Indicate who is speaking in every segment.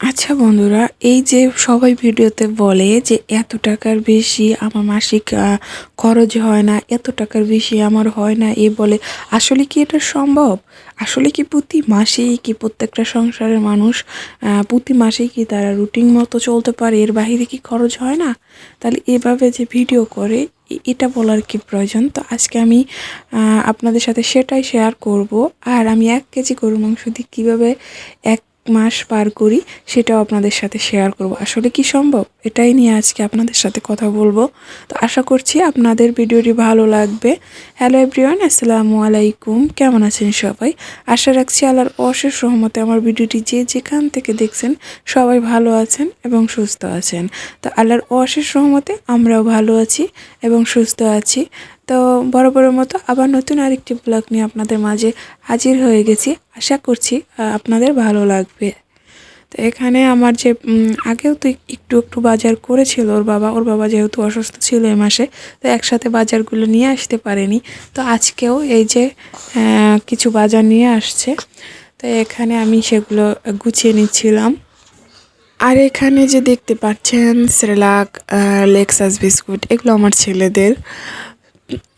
Speaker 1: আচ্ছা বন্ধুরা, এই যে সবাই ভিডিওতে বলে যে এত টাকার বেশি আমার মাসিক খরচ হয় না, এত টাকার বেশি আমার হয় না, এ বলে আসলে কি এটা সম্ভব? আসলে কি প্রতি মাসেই কি প্রত্যেকটা সংসারের মানুষ প্রতি মাসেই কি তারা রুটিন মতো চলতে পারে? এর বাইরে কি খরচ হয় না? তাহলে এভাবে যে ভিডিও করে এটা বলার কি প্রয়োজন? তো আজকে আমি আপনাদের সাথে সেটাই শেয়ার করব। আর আমি 1 কেজি গরুর মাংস দিয়ে কীভাবে 1 মাস পার করি সেটাও আপনাদের সাথে শেয়ার করব। আসলে কি সম্ভব? এটাই নিয়ে আজকে আপনাদের সাথে কথা বলবো। তো আশা করছি আপনাদের ভিডিওটি ভালো লাগবে। হ্যালো এভরিওয়ান, আসসালামু আলাইকুম। কেমন আছেন সবাই? আশা রাখছি আল্লাহর অশেষ রহমতে আমার ভিডিওটি যে যেখান থেকে দেখছেন সবাই ভালো আছেন এবং সুস্থ আছেন। তো আল্লাহর অশেষ রহমতে আমরাও ভালো আছি এবং সুস্থ আছি। তো বরাবরের মতো আবার নতুন আরেকটি ব্লগ নিয়ে আপনাদের মাঝে হাজির হয়ে গেছি। আশা করছি আপনাদের ভালো লাগবে। তো এখানে আমার যে আগেও তো একটু একটু বাজার করেছিল ওর বাবা যেহেতু অসুস্থ ছিল এই মাসে, তো একসাথে বাজারগুলো নিয়ে আসতে পারেনি। তো আজকেও এই যে কিছু বাজার নিয়ে আসছে, তো এখানে আমি সেগুলো গুছিয়ে নিচ্ছিলাম। আর এখানে যে দেখতে পাচ্ছেন সেরেলাক, লেক্সাস বিস্কুট, এগুলো আমার ছেলেদের।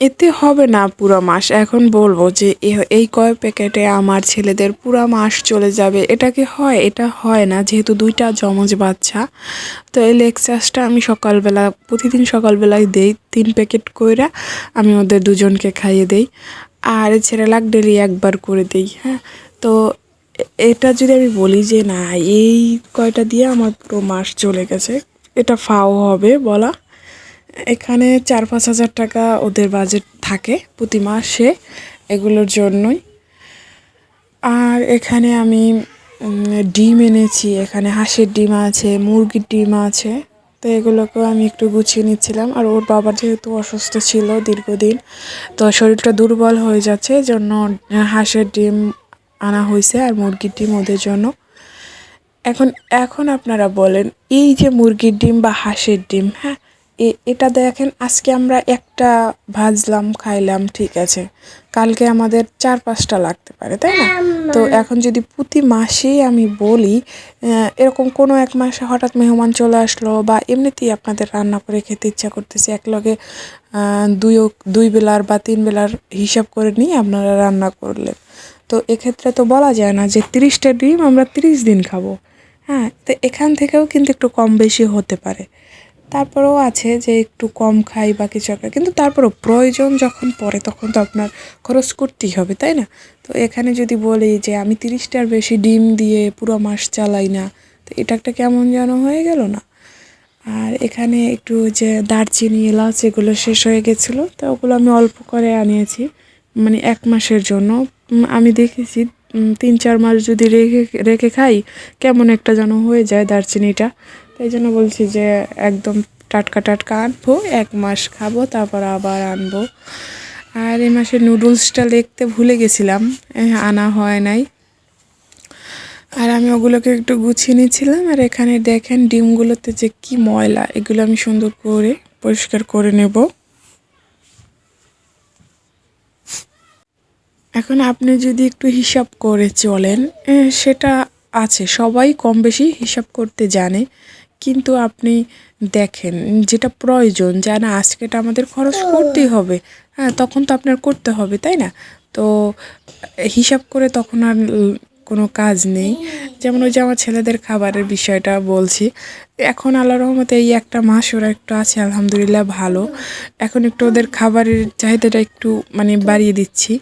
Speaker 1: এতে হবে না পুরো মাস। এখন বলবো যে এই কয় প্যাকেটে আমার ছেলেদের পুরো মাস চলে যাবে, এটা কি হয়? এটা হয় না, যেহেতু 2টা যমজ বাচ্চা। তো এই লেক্সাসটা আমি প্রতিদিন সকালবেলায় দেই 3 প্যাকেট কইরা। আমি ওদের দুজনকে খাইয়ে দেই। আর সেরেলাক ডেলি একবার করে দেই। হ্যাঁ, তো এটা যদি আমি বলি যে না, এই কয়টা দিয়ে আমার পুরো মাস চলে গেছে, এটা ফাও হবে বলা। এখানে 4-5 হাজার টাকা ওদের বাজেট থাকে প্রতি মাসে এগুলোর জন্যই। আর এখানে আমি ডিম এনেছি, এখানে হাঁসের ডিম আছে, মুরগির ডিম আছে। তো এগুলোকেও আমি একটু গুছিয়ে নিচ্ছিলাম। আর ওর বাবা যেহেতু অসুস্থ ছিল দীর্ঘদিন, তো শরীরটা দুর্বল হয়ে যাচ্ছে, জন্য হাঁসের ডিম আনা হয়েছে আর মুরগির ডিম ওদের জন্য। এখন এখন আপনারা বলেন, এই যে মুরগির ডিম বা হাঁসের ডিম, হ্যাঁ, এটা দেখেন, আজকে আমরা একটা ভাজলাম খাইলাম, ঠিক আছে, কালকে আমাদের 4-5টা লাগতে পারে, তাই না? তো এখন যদি প্রতি মাসেই আমি বলি, এরকম কোনো এক মাসে হঠাৎ মেহমান চলে আসলো বা এমনিতেই আপনাদের রান্না করে খেতে ইচ্ছা করতেছে, একলগে দুই বেলার বা 3 বেলার হিসাব করে নিয়ে আপনারা রান্না করলেন, তো এক্ষেত্রে তো বলা যায় না যে 30টা ডিম আমরা 30 দিন খাবো। হ্যাঁ, তো এখান থেকেও কিন্তু একটু কম বেশি হতে পারে। তারপরেও আছে যে একটু কম খাই বা কিছু একটা, কিন্তু তারপরেও প্রয়োজন যখন পড়ে তখন তো আপনার খরচ করতেই হবে, তাই না? তো এখানে যদি বলি যে আমি 30টার বেশি ডিম দিয়ে পুরো মাস চালাই না, তো এটা একটা কেমন যেন হয়ে গেল না? আর এখানে একটু যে দারচিনি, এলাচ এগুলো শেষ হয়ে গেছিলো, তো ওগুলো আমি অল্প করে আনিয়েছি, মানে 1 মাসের জন্য। আমি দেখেছি 3-4 মাস যদি রেখে রেখে খাই কেমন একটা যেন হয়ে যায় দারচিনিটা। তাই জন্য বলছি যে একদম টাটকা টাটকা আনবো, 1 মাস খাবো, তারপর আবার আনবো। আর এই মাসে নুডলসটা লিখতে ভুলে গেছিলাম, আনা হয় নাই। আর আমি ওগুলোকে একটু গুছিয়ে নিচ্ছিলাম। আর এখানে দেখেন ডিমগুলোতে যে কি ময়লা, এগুলো আমি সুন্দর করে পরিষ্কার করে নেব। এখন আপনি যদি একটু হিসাব করে চলেন, সেটা আছে, সবাই কম বেশি হিসাব করতে জানে। কিন্তু আপনি দেখেন যেটা প্রয়োজন, যা না আজকে এটা আমাদের খরচ করতেই হবে, হ্যাঁ, তখন তো আপনার করতে হবে, তাই না? তো হিসাব করে তখন আর কোনো কাজ নেই। যেমন ওই যে আমার ছেলেদের খাবারের বিষয়টা বলছি, এখন আল্লাহর রহমতে এই একটা মাস ওরা একটু আছে, আলহামদুলিল্লাহ ভালো। এখন একটু ওদের খাবারের চাহিদাটা একটু মানে বাড়িয়ে দিচ্ছি।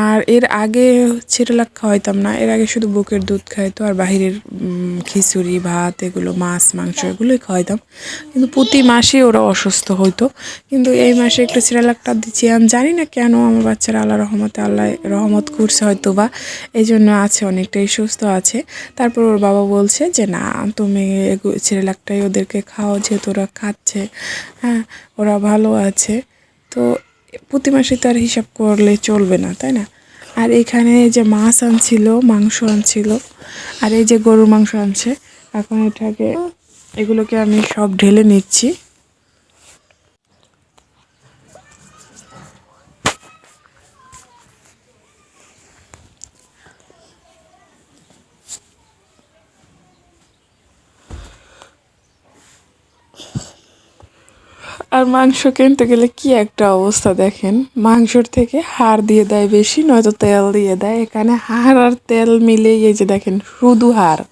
Speaker 1: আর এর আগে সেরেলাক খাওয়াইতাম না, এর আগে শুধু বুকের দুধ খাইতো আর বাহিরের খিচুড়ি ভাত এগুলো, মাছ মাংস এগুলোই খাওয়াইতাম। কিন্তু প্রতি মাসে ওরা অসুস্থ হতো। কিন্তু এই মাসে একটু সেরেলাকটা দিচ্ছি, আমি জানি না কেন আমার বাচ্চারা আল্লাহ রহমতে, আল্লাহ রহমত করছে হয়তো বা, এই জন্য আছে, অনেকটাই সুস্থ আছে। তারপর ওর বাবা বলছে যে না, তুমি সেরেলাকটাই ওদেরকে খাও, যেহেতু ওরা খাচ্ছে, হ্যাঁ, ওরা ভালো আছে। তো প্রতি মাসে তো আর হিসাব করলে চলবে না, তাই না? আর এখানে যে মাছ আনছিল, মাংস আনছিল, আর এই যে গরুর মাংস আনছে। এখন এগুলোকে আমি সব ঢেলে নিচ্ছি। আর মাংস কিনতে গেলে কি একটা অবস্থা দেখেন, মাংসর থেকে হাড় দিয়ে দেয় বেশি, নয়তো তেল দিয়ে দেয়। এখানে হাড় আর তেল মিলেই এই যে দেখেন শুধু হাড়,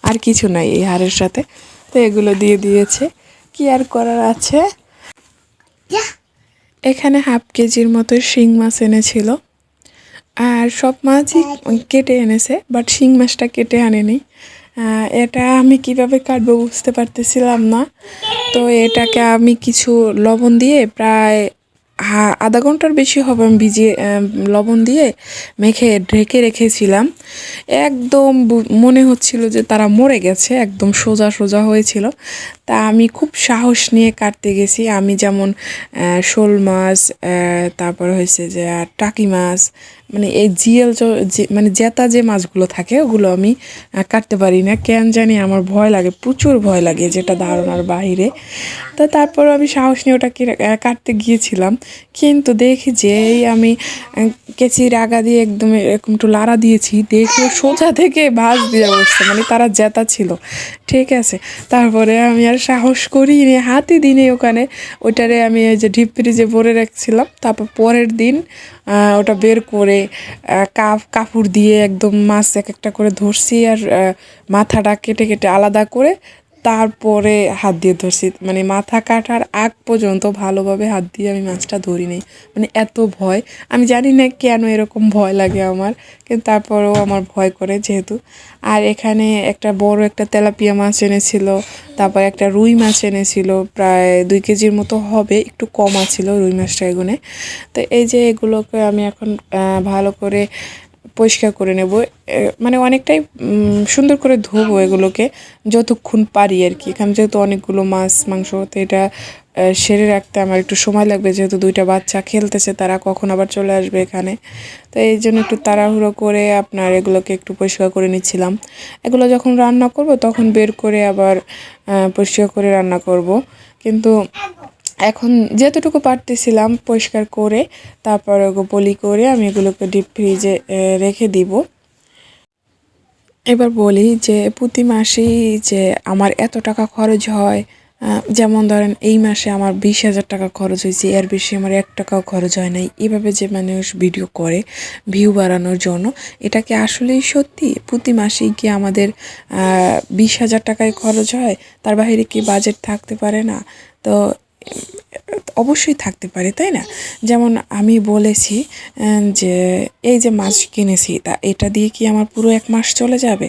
Speaker 1: আর কিছু নাই এই হাড়ের সাথে। তো এগুলো দিয়ে দিয়েছে, কি আর করার আছে। এখানে হাফ কেজির মতো শিং মাছ এনেছিল, আর সব মাছই কেটে এনেছে, বাট শিং মাছটা কেটে আনেনি। এটা আমি কিভাবে কাটবো বুঝতে পারতেছিলাম না। তো এটাকে আমি কিছু লবণ দিয়ে প্রায় আধা ঘন্টার বেশি হবে আমি ভিজিয়ে লবণ দিয়ে মেখে ঢেকে রেখেছিলাম। একদম মনে হচ্ছিল যে তারা মরে গেছে, একদম সোজা সোজা হয়েছিল। তা আমি খুব সাহস নিয়ে কাটতে গেছি। আমি যেমন শোল মাছ, তারপর হয়েছে যে টাকি মাছ, মানে এই জিএল মানে জেতা যে মাছগুলো থাকে ওগুলো আমি কাটতে পারি না, কেন জানি আমার ভয় লাগে, প্রচুর ভয় লাগে, যেটা ধারণার বাইরে। তো তারপর আমি সাহস নিয়ে ওটা কাটতে গিয়েছিলাম, কিন্তু দেখি যে আমি কেচির আগা দিয়ে একদম এরকম একটু লাড়া দিয়েছি, দেখে সোজা থেকে ভাঁজ দিয়ে বসছে, মানে তারা জেতা ছিল। ঠিক আছে, তারপরে আমি আর সাহস করিনি, হাতে দিনে ওখানে ওইটারে আমি এই যে ডিপ ফ্রিজে ভরে রাখছিলাম। তারপর পরের দিন ওটা বের করে কাপড় দিয়ে একদম মাছ এক একটা করে ধরছি, আর মাথাটা কেটে কেটে আলাদা করে তারপরে হাত দিয়ে ধরছি। মানে মাথা কাটার আগ পর্যন্ত ভালোভাবে হাত দিয়ে আমি মাছটা ধরি নেই, মানে এত ভয়। আমি জানি না কেন এরকম ভয় লাগে আমার, কিন্তু তারপরেও আমার ভয় করে যেহেতু। আর এখানে একটা বড় একটা তেলাপিয়া মাছ এনেছিল, তারপর একটা রুই মাছ এনেছিল, প্রায় 2 কেজির মতো হবে, একটু কম আছিল রুই মাছটা এগুনে। তো এই যে এগুলোকে আমি এখন ভালো করে পরিষ্কার করে নেব, মানে অনেকটাই সুন্দর করে ধোবো এগুলোকে যতক্ষণ পারি আর কি। এখানে যেহেতু অনেকগুলো মাছ মাংস, তো এটা সেরে রাখতে আমার একটু সময় লাগবে, যেহেতু 2টা বাচ্চা খেলতেছে, তারা কখন আবার চলে আসবে এখানে। তো এই জন্য একটু তাড়াহুড়ো করে আপনার এগুলোকে একটু পরিষ্কার করে নিচ্ছিলাম। এগুলো যখন রান্না করব তখন বের করে আবার পরিষ্কার করে রান্না করব, কিন্তু এখন যতটুকু পারতেছিলাম পরিষ্কার করে তারপর পলি করে আমি এগুলোকে ডিপ ফ্রিজে রেখে দিব। এবার বলি যে প্রতি মাসেই যে আমার এত টাকা খরচ হয়, যেমন ধরেন এই মাসে আমার 20,000 টাকা খরচ হয়েছে, এর বেশি আমার 1 টাকাও খরচ হয় নাই। এভাবে যে মানুষ ভিডিও করে ভিউ বাড়ানোর জন্য, এটা কি আসলেই সত্যি? প্রতি মাসেই কি আমাদের 20,000 টাকায় খরচ হয়? তার বাইরে কি বাজেট থাকতে পারে না? তো অবশ্যই থাকতে পারে, তাই না? যেমন আমি বলেছি যে এই যে মাছ কিনেছি, তা এটা দিয়ে কি আমার পুরো 1 মাস চলে যাবে?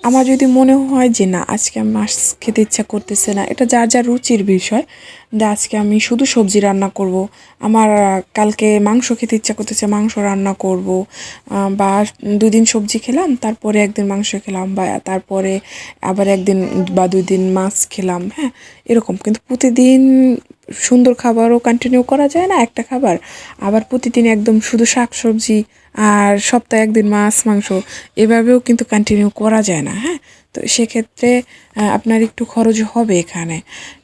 Speaker 1: আমার যদি মনে হয় যে না, আজকে মাছ খেতে ইচ্ছা করতেছে না, এটা যার যার রুচির বিষয়, যে আজকে আমি শুধু সবজি রান্না করব, আমার কালকে মাংস খেতে ইচ্ছা করতেছে মাংস রান্না করব, বা 2 দিন সবজি খেলাম তারপরে 1 দিন মাংস খেলাম, বা তারপরে আবার 1 দিন বা 2 দিন মাছ খেলাম, হ্যাঁ এরকম। কিন্তু প্রতিদিন সুন্দর খাবারও কন্টিনিউ করা যায় না একটা খাবার, আবার প্রতিদিন একদম শুধু শাক সবজি আর সপ্তাহে 1 দিন মাছ মাংস, এভাবেও কিন্তু কন্টিনিউ করা যায় না। হ্যাঁ, তো সেক্ষেত্রে আপনার একটু খরচ হবে এখানে,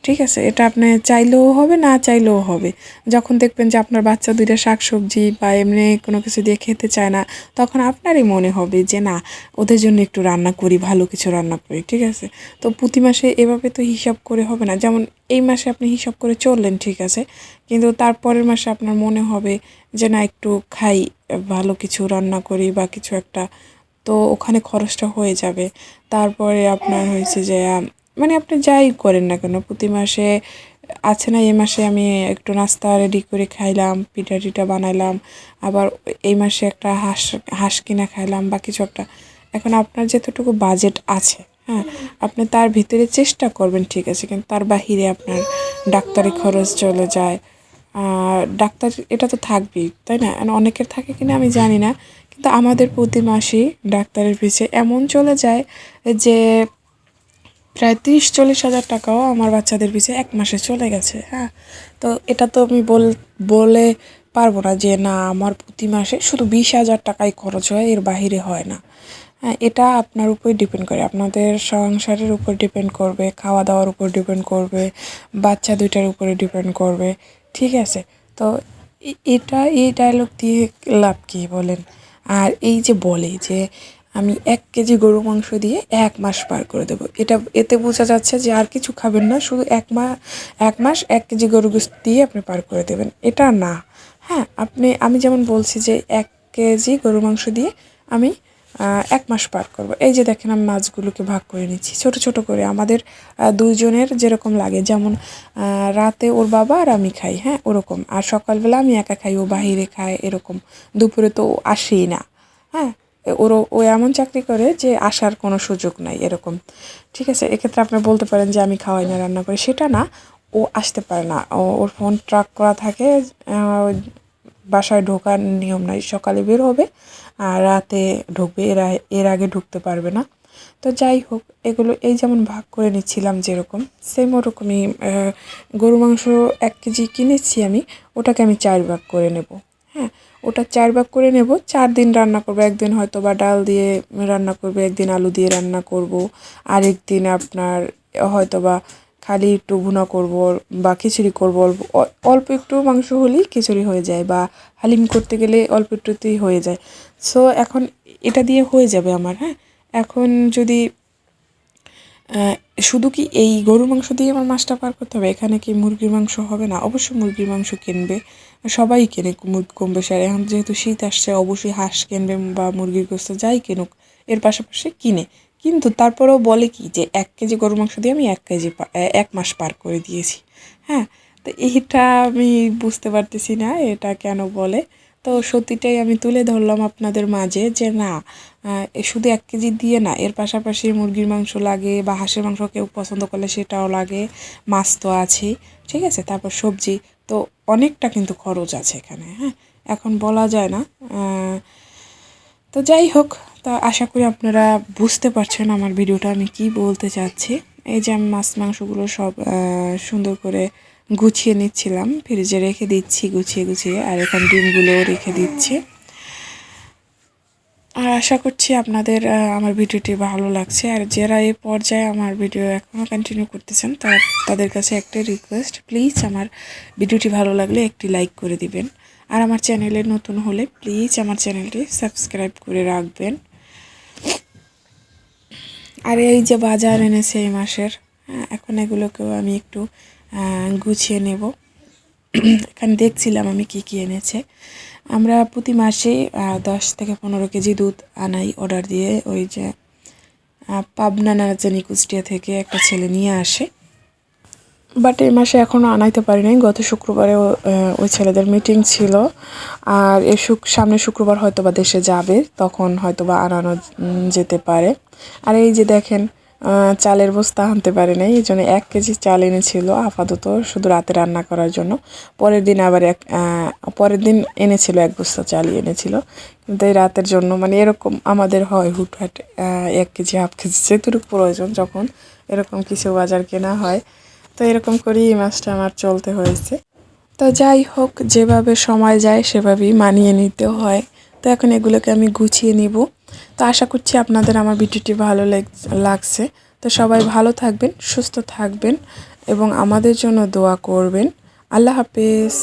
Speaker 1: ঠিক আছে? এটা আপনি চাইলেও হবে, না চাইলেও হবে। যখন দেখবেন যে আপনার বাচ্চা 2টা শাক সবজি বা এমনি কোনো কিছু দিয়ে খেতে চায় না, তখন আপনারই মনে হবে যে না, ওদের জন্য একটু রান্না করি, ভালো কিছু রান্না করি, ঠিক আছে? তো প্রতি মাসে এভাবে তো হিসাব করে হবে না। যেমন এই মাসে আপনি হিসাব করে চললেন, ঠিক আছে, কিন্তু তারপরের মাসে আপনার মনে হবে যে না, একটু খাই, ভালো কিছু রান্না করি বা কিছু একটা, তো ওখানে খরচটা হয়ে যাবে। তারপরে আপনার হয়েছে যে মানে আপনি যাই করেন না কেন প্রতি মাসে আছে না, এই মাসে আমি একটু নাস্তা রেডি করে খাইলাম, পিঠা টিঠা বানাইলাম, আবার এই মাসে একটা হাঁস কিনা খাইলাম বা কিছু একটা। এখন আপনার যতটুকু বাজেট আছে, হ্যাঁ, আপনি তার ভিতরে চেষ্টা করবেন, ঠিক আছে, কিন্তু তার বাহিরে আপনার ডাক্তারি খরচ চলে যায়। আর ডাক্তার এটা তো থাকবেই, তাই না? অনেকের থাকে কিনা আমি জানি না, কিন্তু আমাদের প্রতি মাসেই ডাক্তারের পিছে এমন চলে যায় যে প্রায় 30-40 হাজার টাকাও আমার বাচ্চাদের পিছে 1 মাসে চলে গেছে। হ্যাঁ, তো এটা তো আমি বলে পারবো না যে না, আমার প্রতি মাসে শুধু 20,000 টাকাই খরচ হয়, এর বাহিরে হয় না। হ্যাঁ, এটা আপনার উপরে ডিপেন্ড করে, আপনাদের সংসারের উপর ডিপেন্ড করবে, খাওয়া দাওয়ার উপর ডিপেন্ড করবে, বাচ্চা 2টার উপরে ডিপেন্ড করবে, ঠিক আছে? তো এই ডায়লগ দিয়ে লাভ কী বলেন? আর এই যে বলে যে আমি 1 কেজি গরু মাংস দিয়ে 1 মাস পার করে দেবো। এতে বোঝা যাচ্ছে যে আর কিছু খাবেন না, শুধু 1 মাস 1 কেজি গরু গোশত দিয়ে আপনি পার করে দেবেন, এটা না। হ্যাঁ, আমি যেমন বলছি যে 1 কেজি গরু মাংস দিয়ে আমি 1 মাস পার করব। এই যে দেখেন আমি মাছগুলোকে ভাগ করে নিচ্ছি ছোট ছোট করে, আমাদের 2 জনের যেরকম লাগে, যেমন রাতে ওর বাবা আর আমি খাই, হ্যাঁ ওরকম, আর সকালবেলা আমি একা খাই, ও বাহিরে খায় এরকম, দুপুরে তো ও আসেই না। হ্যাঁ, ও এমন চাকরি করে যে আসার কোনো সুযোগ নাই এরকম, ঠিক আছে। এক্ষেত্রে আপনি বলতে পারেন যে আমি খাওয়াই না, রান্না করি, সেটা না। ও আসতে পারে না, ওর ফোন ট্রাক করা থাকে, বাসায় ঢোকার নিয়ম নাই, সকালে বের হবে আর রাতে ঢুকবে, এর আগে ঢুকতে পারবে না। তো যাই হোক, এগুলো এই যেমন ভাগ করে নিচ্ছিলাম যেরকম, সেম ওরকমই গরু মাংস 1 কেজি কিনেছি আমি, ওটাকে আমি 4 ভাগ করে নেব। হ্যাঁ, ওটা 4 ভাগ করে নেব, 4 দিন রান্না করব। একদিন হয়তো বা ডাল দিয়ে রান্না করব, একদিন আলু দিয়ে রান্না করব, আরেক দিন আপনার হয়তো বা খালি একটু ভুনা করব বা খিচুড়ি করব। অল্প একটু মাংস হলেই খিচুড়ি হয়ে যায়, বা হালিম করতে গেলে অল্প একটুতেই হয়ে যায়। সো এখন এটা দিয়ে হয়ে যাবে আমার। হ্যাঁ, এখন যদি শুধু কি এই গরুর মাংস দিয়ে আমার মাসটা পার করতে হবে? এখানে কি মুরগির মাংস হবে না? অবশ্যই মুরগির মাংস কিনবে, সবাই কেনে কম বেশি। আর এখন যেহেতু শীত আসছে, অবশ্যই হাঁস কিনবে বা মুরগির গোশত যাই কিনুক, এর পাশাপাশি কিনে। কিন্তু তারপরেও বলে কি যে 1 কেজি গরুর মাংস দিয়ে আমি 1 মাস পার করে দিয়েছি। হ্যাঁ, তো এইটা আমি বুঝতে পারতেছি না এটা কেন বলে। তো সত্যিটাই আমি তুলে ধরলাম আপনাদের মাঝে যে না, শুধু 1 কেজি দিয়ে না, এর পাশাপাশি মুরগির মাংস লাগে বা হাঁসের মাংস কেউ পছন্দ করলে সেটাও লাগে, মাছ তো আছেই, ঠিক আছে, তারপর সবজি, তো অনেকটা কিন্তু খরচ আছে এখানে। হ্যাঁ, এখন বলা যায় না। তো যাই হোক, তা আশা করি আপনারা বুঝতে পারছেন আমার ভিডিওটা আমি কি বলতে চাচ্ছি। এই যে আমি মাছ মাংসগুলো সব সুন্দর করে গুছিয়ে নিচ্ছিলাম, ফ্রিজে রেখে দিচ্ছি গুছিয়ে গুছিয়ে, আর এখন ডিমগুলোও রেখে দিচ্ছি। আর আশা করছি আপনাদের আমার ভিডিওটি ভালো লাগছে। আর যারা এই পর্যায়ে আমার ভিডিও এখনও কন্টিনিউ করতেছেন, তাদের কাছে একটাই রিকোয়েস্ট, প্লিজ আমার ভিডিওটি ভালো লাগলে একটি লাইক করে দিবেন। আর আমার চ্যানেলে নতুন হলে প্লিজ আমার চ্যানেলটি সাবস্ক্রাইব করে রাখবেন। আর এই যে বাজার এনেছে এই মাসের, এখন এগুলোকেও আমি একটু গুছিয়ে নেব। এখানে দেখছিলাম আমি কি কি এনেছে। আমরা প্রতি মাসেই 10 থেকে 15 কেজি দুধ আনাই অর্ডার দিয়ে। ওই যে পাবনা না জানি কুষ্টিয়া থেকে একটা ছেলে নিয়ে আসে, বাট এই মাসে এখনও আনাইতে পারি নাই। গত শুক্রবারে ওই ছেলেদের মিটিং ছিল, আর সামনের শুক্রবার হয়তো বা দেশে যাবে, তখন হয়তো বা আনানো যেতে পারে। আর এই যে দেখেন, চালের বস্তা আনতে পারে নাই, এই জন্য 1 কেজি চাল এনেছিল আপাতত শুধু রাতে রান্না করার জন্য। পরের দিন এনেছিল 1 বস্তা চালই এনেছিল, কিন্তু এই রাতের জন্য মানে এরকম আমাদের হয় হুটহাট 1 কেজি 1/2 কেজি যেটুকু প্রয়োজন, যখন এরকম কিছু বাজার কেনা হয়। তো এরকম করেই এই মাসটা আমার চলতে হয়েছে। তো যাই হোক, যেভাবে সময় যায় সেভাবেই মানিয়ে নিতে হয়। তো এখন এগুলোকে আমি গুছিয়ে নিব। তো আশা করছি আপনাদের আমার ভিডিওটি ভালো লাগছে। তো সবাই ভালো থাকবেন, সুস্থ থাকবেন এবং আমাদের জন্য দোয়া করবেন। আল্লাহ হাফেজ।